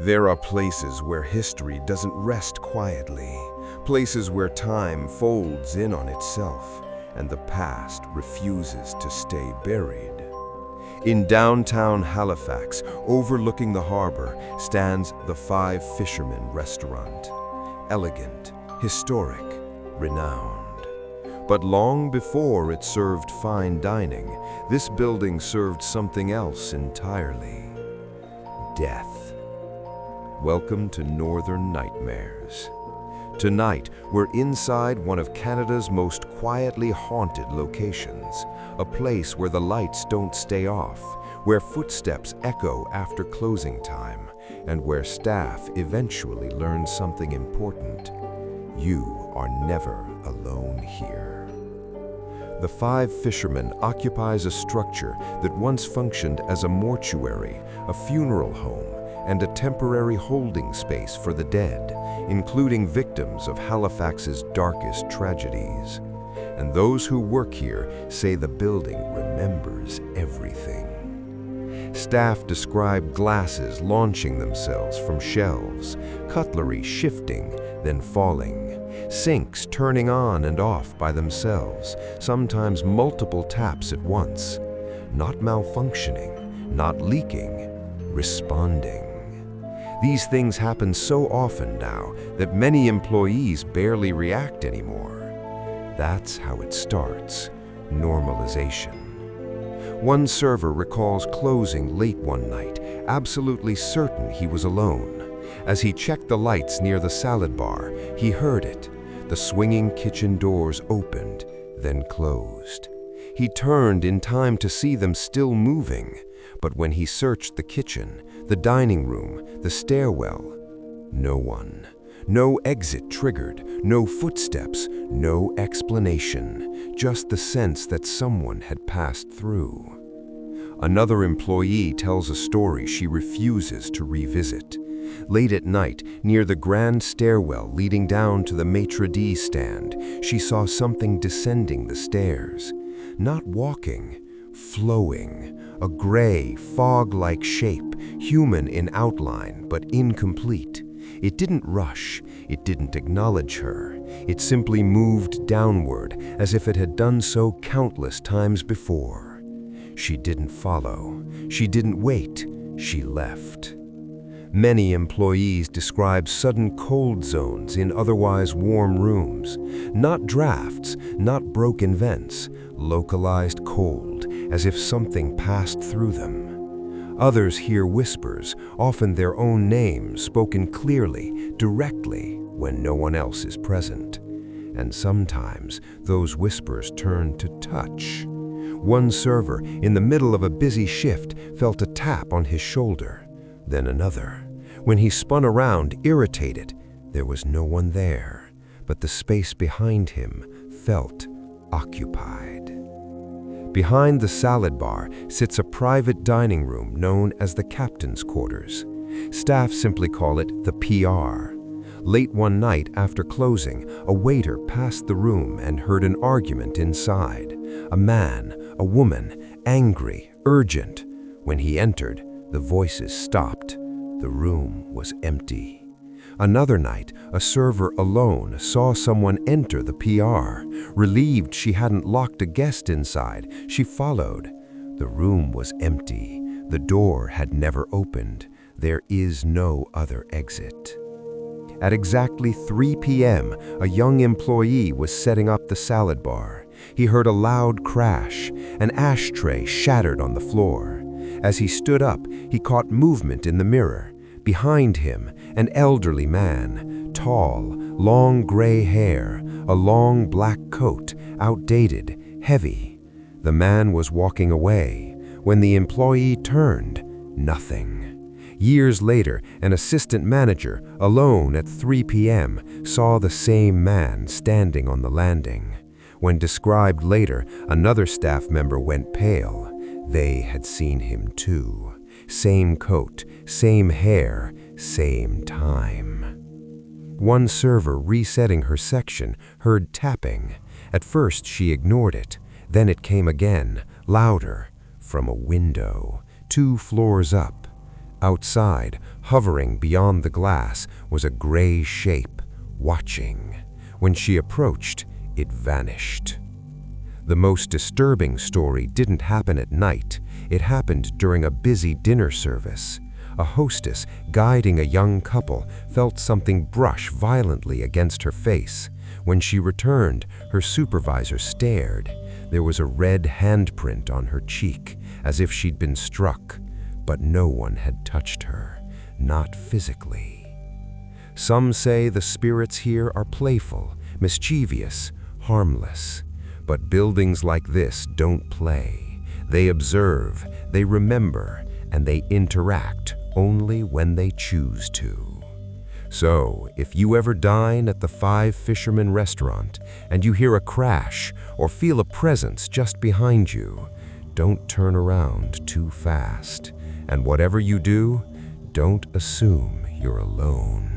There are places where history doesn't rest quietly, places where time folds in on itself and the past refuses to stay buried. In downtown Halifax, overlooking the harbor, stands the Five Fishermen restaurant. Elegant, historic, renowned. But long before it served fine dining, this building served something else entirely: death. Welcome to Northern Nightmares. Tonight, we're inside one of Canada's most quietly haunted locations, a place where the lights don't stay off, where footsteps echo after closing time, and where staff eventually learn something important. You are never alone here. The Five Fishermen occupies a structure that once functioned as a mortuary, a funeral home, and a temporary holding space for the dead, including victims of Halifax's darkest tragedies. And those who work here say the building remembers everything. Staff describe glasses launching themselves from shelves, cutlery shifting, then falling, sinks turning on and off by themselves, sometimes multiple taps at once. Not malfunctioning, not leaking, responding. These things happen so often now that many employees barely react anymore. That's how it starts: normalization. One server recalls closing late one night, absolutely certain he was alone. As he checked the lights near the salad bar, he heard it. The swinging kitchen doors opened, then closed. He turned in time to see them still moving, but when he searched the kitchen, the dining room, the stairwell, no one. No exit triggered, no footsteps, no explanation, just the sense that someone had passed through. Another employee tells a story she refuses to revisit. Late at night, near the grand stairwell leading down to the maitre d' stand, she saw something descending the stairs. Not walking, flowing, a gray, fog-like shape, human in outline but incomplete. It didn't rush, it didn't acknowledge her. It simply moved downward as if it had done so countless times before. She didn't follow, she didn't wait, she left. Many employees describe sudden cold zones in otherwise warm rooms. Not drafts, not broken vents, localized cold, as if something passed through them. Others hear whispers, often their own names spoken clearly, directly, when no one else is present. And sometimes those whispers turn to touch. One server, in the middle of a busy shift, felt a tap on his shoulder, then another. When he spun around, irritated, there was no one there, but the space behind him felt occupied. Behind the salad bar sits a private dining room known as the captain's quarters. Staff simply call it the PR. Late one night after closing, a waiter passed the room and heard an argument inside. A man, a woman, angry, urgent. When he entered, the voices stopped. The room was empty. Another night, a server alone saw someone enter the PR. Relieved she hadn't locked a guest inside, she followed. The room was empty. The door had never opened. There is no other exit. At exactly 3 p.m., a young employee was setting up the salad bar. He heard a loud crash. An ashtray shattered on the floor. As he stood up, he caught movement in the mirror. Behind him, an elderly man, tall, long gray hair, a long black coat, outdated, heavy. The man was walking away. When the employee turned, nothing. Years later, an assistant manager, alone at 3 p.m., saw the same man standing on the landing. When described later, another staff member went pale. They had seen him too. Same coat, same hair, same time. One server resetting her section heard tapping. At first she ignored it. Then it came again, louder, from a window, 2 floors up. Outside, Hovering beyond the glass was a gray shape, watching. When she approached, it vanished. The most disturbing story didn't happen at night. It happened during a busy dinner service. A hostess guiding a young couple felt something brush violently against her face. When she returned, her supervisor stared. There was a red handprint on her cheek, as if she'd been struck, but no one had touched her, not physically. Some say the spirits here are playful, mischievous, harmless. But buildings like this don't play. They observe, they remember, and they interact only when they choose to. So, if you ever dine at the Five Fishermen restaurant and you hear a crash or feel a presence just behind you, don't turn around too fast. And whatever you do, don't assume you're alone.